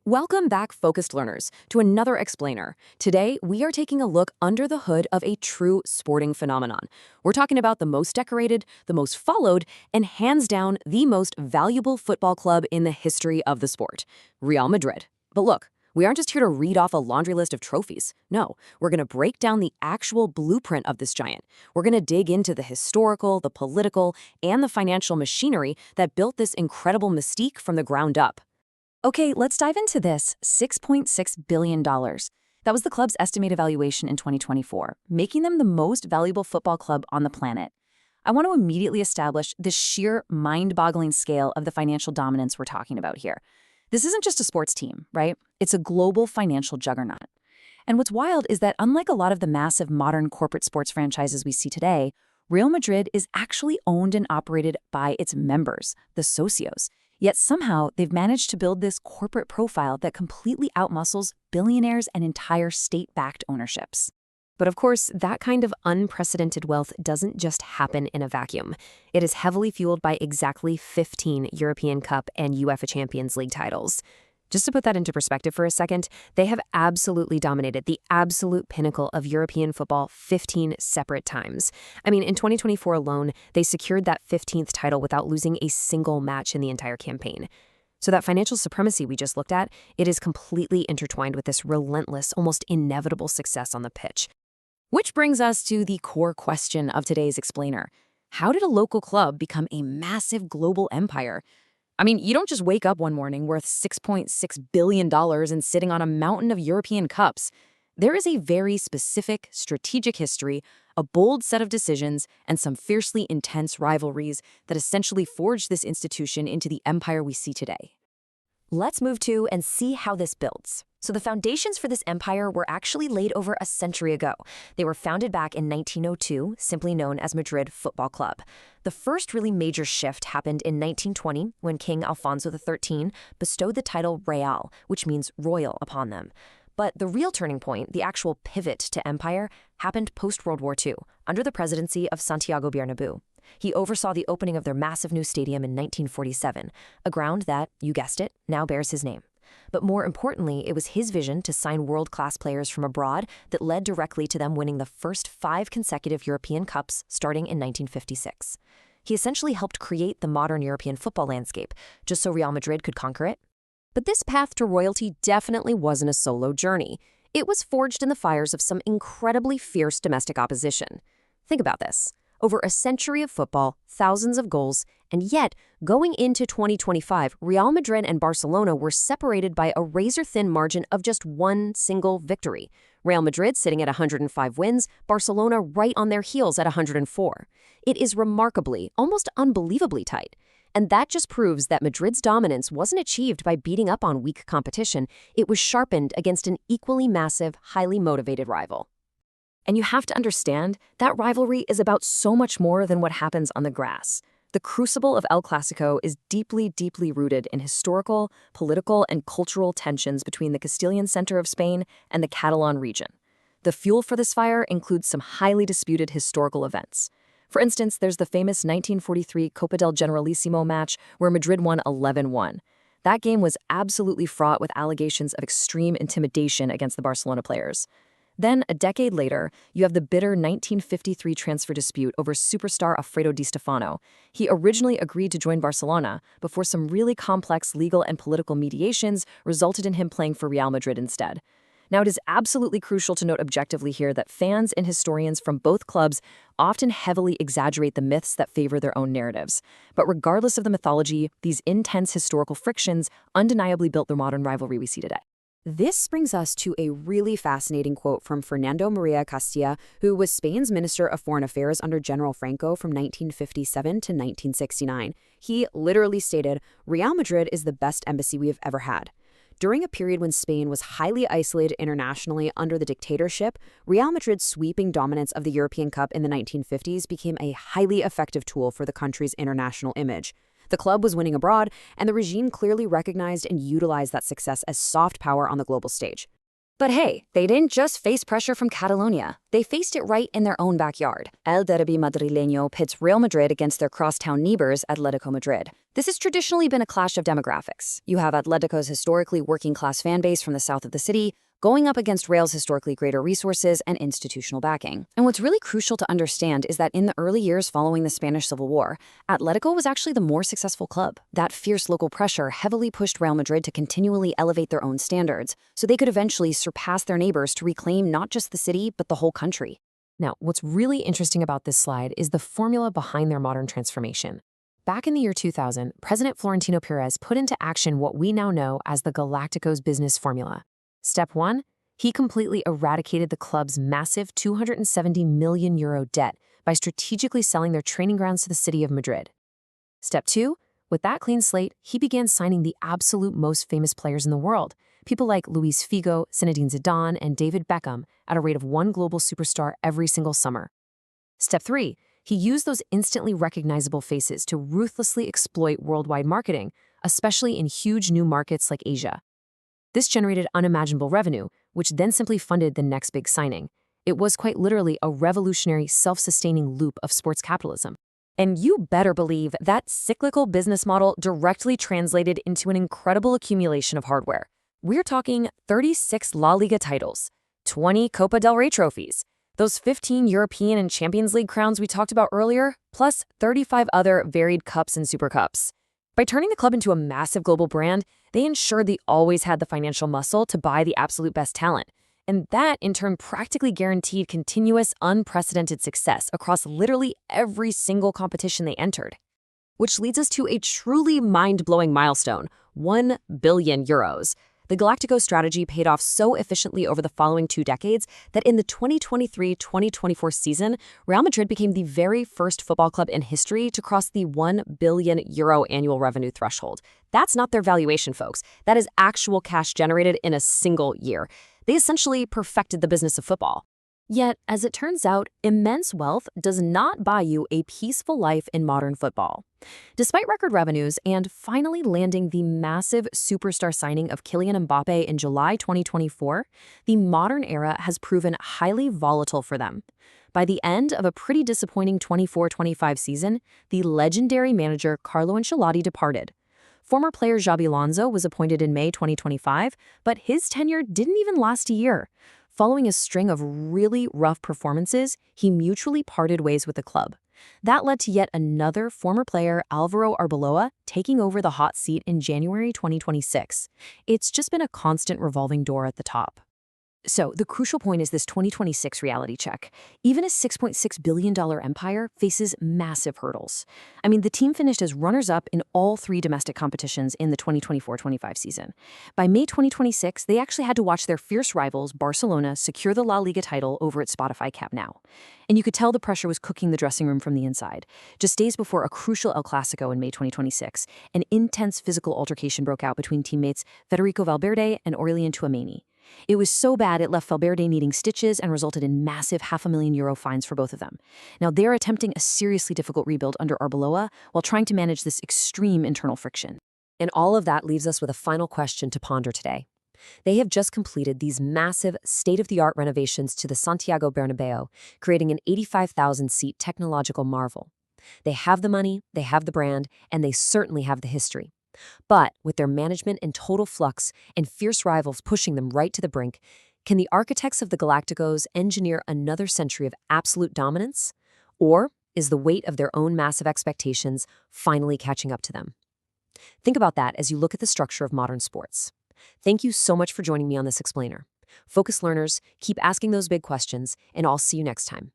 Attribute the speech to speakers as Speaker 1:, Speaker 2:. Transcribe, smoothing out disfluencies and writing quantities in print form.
Speaker 1: Welcome back, focused learners, to another explainer. Today, we are taking a look under the hood of a true sporting phenomenon. We're talking about the most decorated, the most followed, and hands down, the most valuable football club in the history of the sport, Real Madrid. But look, we aren't just here to read off a laundry list of trophies. No, we're going to break down the actual blueprint of this giant. We're going to dig into the historical, the political, and the financial machinery that built this incredible mystique from the ground up. Okay, let's dive into this. $6.6 billion. That was the club's estimated valuation in 2024, making them the most valuable football club on the planet. I want to immediately establish the sheer mind-boggling scale of the financial dominance we're talking about here. This isn't just a sports team, right? It's a global financial juggernaut. And what's wild is that unlike a lot of the massive modern corporate sports franchises we see today, Real Madrid is actually owned and operated by its members, the socios. Yet somehow, they've managed to build this corporate profile that completely outmuscles billionaires and entire state-backed ownerships. But of course, that kind of unprecedented wealth doesn't just happen in a vacuum. It is heavily fueled by exactly 15 European Cup and UEFA Champions League titles. Just to put that into perspective for a second, they have absolutely dominated the absolute pinnacle of European football 15 separate times. I mean, in 2024 alone, they secured that 15th title without losing a single match in the entire campaign. So that financial supremacy we just looked at, it is completely intertwined with this relentless, almost inevitable success on the pitch. Which brings us to the core question of today's explainer. How did a local club become a massive global empire? I mean, you don't just wake up one morning worth $6.6 billion and sitting on a mountain of European cups. There is a very specific strategic history, a bold set of decisions, and some fiercely intense rivalries that essentially forged this institution into the empire we see today. Let's move to and see how this builds. So the foundations for this empire were actually laid over a century ago. They were founded back in 1902, simply known as Madrid Football Club. The first really major shift happened in 1920 when King Alfonso XIII bestowed the title Real, which means royal, upon them. But the real turning point, the actual pivot to empire, happened post-World War II, under the presidency of Santiago Bernabéu. He oversaw the opening of their massive new stadium in 1947, a ground that, you guessed it, now bears his name. But more importantly, it was his vision to sign world-class players from abroad that led directly to them winning the first 5 consecutive European Cups starting in 1956. He essentially helped create the modern European football landscape, just so Real Madrid could conquer it. But this path to royalty definitely wasn't a solo journey. It was forged in the fires of some incredibly fierce domestic opposition. Think about this. Over a century of football, thousands of goals, and yet, going into 2025, Real Madrid and Barcelona were separated by a razor-thin margin of just one single victory. Real Madrid sitting at 105 wins, Barcelona right on their heels at 104. It is remarkably, almost unbelievably tight. And that just proves that Madrid's dominance wasn't achieved by beating up on weak competition. It was sharpened against an equally massive, highly motivated rival. And you have to understand, that rivalry is about so much more than what happens on the grass. The crucible of El Clasico is deeply, deeply rooted in historical, political, and cultural tensions between the Castilian center of Spain and the Catalan region. The fuel for this fire includes some highly disputed historical events. For instance, there's the famous 1943 Copa del Generalissimo match where Madrid won 11-1. That game was absolutely fraught with allegations of extreme intimidation against the Barcelona players. Then, a decade later, you have the bitter 1953 transfer dispute over superstar Alfredo Di Stefano. He originally agreed to join Barcelona before some really complex legal and political mediations resulted in him playing for Real Madrid instead. Now, it is absolutely crucial to note objectively here that fans and historians from both clubs often heavily exaggerate the myths that favor their own narratives. But regardless of the mythology, these intense historical frictions undeniably built the modern rivalry we see today. This brings us to a really fascinating quote from Fernando Maria Castilla, who was Spain's Minister of Foreign Affairs under General Franco from 1957 to 1969. He literally stated, "Real Madrid is the best embassy we have ever had." During a period when Spain was highly isolated internationally under the dictatorship, Real Madrid's sweeping dominance of the European Cup in the 1950s became a highly effective tool for the country's international image. The club was winning abroad, and the regime clearly recognized and utilized that success as soft power on the global stage.
Speaker 2: But hey, they didn't just face pressure from Catalonia. They faced it right in their own backyard. El Derbi Madrileño pits Real Madrid against their crosstown neighbors, Atletico Madrid. This has traditionally been a clash of demographics. You have Atletico's historically working-class fan base from the south of the city, going up against Real's historically greater resources and institutional backing. And what's really crucial to understand is that in the early years following the Spanish Civil War, Atletico was actually the more successful club. That fierce local pressure heavily pushed Real Madrid to continually elevate their own standards, so they could eventually surpass their neighbors to reclaim not just the city, but the whole country.
Speaker 1: Now, what's really interesting about this slide is the formula behind their modern transformation. Back in the year 2000, President Florentino Perez put into action what we now know as the Galacticos business formula. Step 1, he completely eradicated the club's massive €270 million debt by strategically selling their training grounds to the city of Madrid. Step 2, with that clean slate, he began signing the absolute most famous players in the world, people like Luis Figo, Zinedine Zidane, and David Beckham, at a rate of one global superstar every single summer. Step 3, he used those instantly recognizable faces to ruthlessly exploit worldwide marketing, especially in huge new markets like Asia. This generated unimaginable revenue, which then simply funded the next big signing. It was quite literally a revolutionary, self-sustaining loop of sports capitalism. And you better believe that cyclical business model directly translated into an incredible accumulation of hardware. We're talking 36 La Liga titles, 20 Copa del Rey trophies, those 15 European and Champions League crowns we talked about earlier, plus 35 other varied cups and super cups. By turning the club into a massive global brand, they ensured they always had the financial muscle to buy the absolute best talent. And that, in turn, practically guaranteed continuous, unprecedented success across literally every single competition they entered. Which leads us to a truly mind-blowing milestone, €1 billion. The Galacticos strategy paid off so efficiently over the following 2 decades that in the 2023-2024 season, Real Madrid became the very first football club in history to cross the €1 billion annual revenue threshold. That's not their valuation, folks. That is actual cash generated in a single year. They essentially perfected the business of football. Yet, as it turns out, immense wealth does not buy you a peaceful life in modern football. Despite record revenues and finally landing the massive superstar signing of Kylian Mbappe in July 2024, the modern era has proven highly volatile for them. By the end of a pretty disappointing 24-25 season, the legendary manager Carlo Ancelotti departed. Former player Xabi Alonso was appointed in May 2025, but his tenure didn't even last a year. Following a string of really rough performances, he mutually parted ways with the club. That led to yet another former player, Alvaro Arbeloa, taking over the hot seat in January 2026. It's just been a constant revolving door at the top. So, the crucial point is this 2026 reality check. Even a $6.6 billion empire faces massive hurdles. I mean, the team finished as runners-up in all 3 domestic competitions in the 2024-25 season. By May 2026, they actually had to watch their fierce rivals, Barcelona, secure the La Liga title over at Spotify Camp Nou. And you could tell the pressure was cooking the dressing room from the inside. Just days before a crucial El Clasico in May 2026, an intense physical altercation broke out between teammates Federico Valverde and Aurelien Tchouameni. It was so bad it left Valverde needing stitches and resulted in massive €500,000 fines for both of them. Now they're attempting a seriously difficult rebuild under Arbeloa while trying to manage this extreme internal friction. And all of that leaves us with a final question to ponder today. They have just completed these massive, state-of-the-art renovations to the Santiago Bernabéu, creating an 85,000-seat technological marvel. They have the money, they have the brand, and they certainly have the history. But with their management in total flux and fierce rivals pushing them right to the brink, can the architects of the Galacticos engineer another century of absolute dominance? Or is the weight of their own massive expectations finally catching up to them? Think about that as you look at the structure of modern sports. Thank you so much for joining me on this explainer. Focused learners, keep asking those big questions, and I'll see you next time.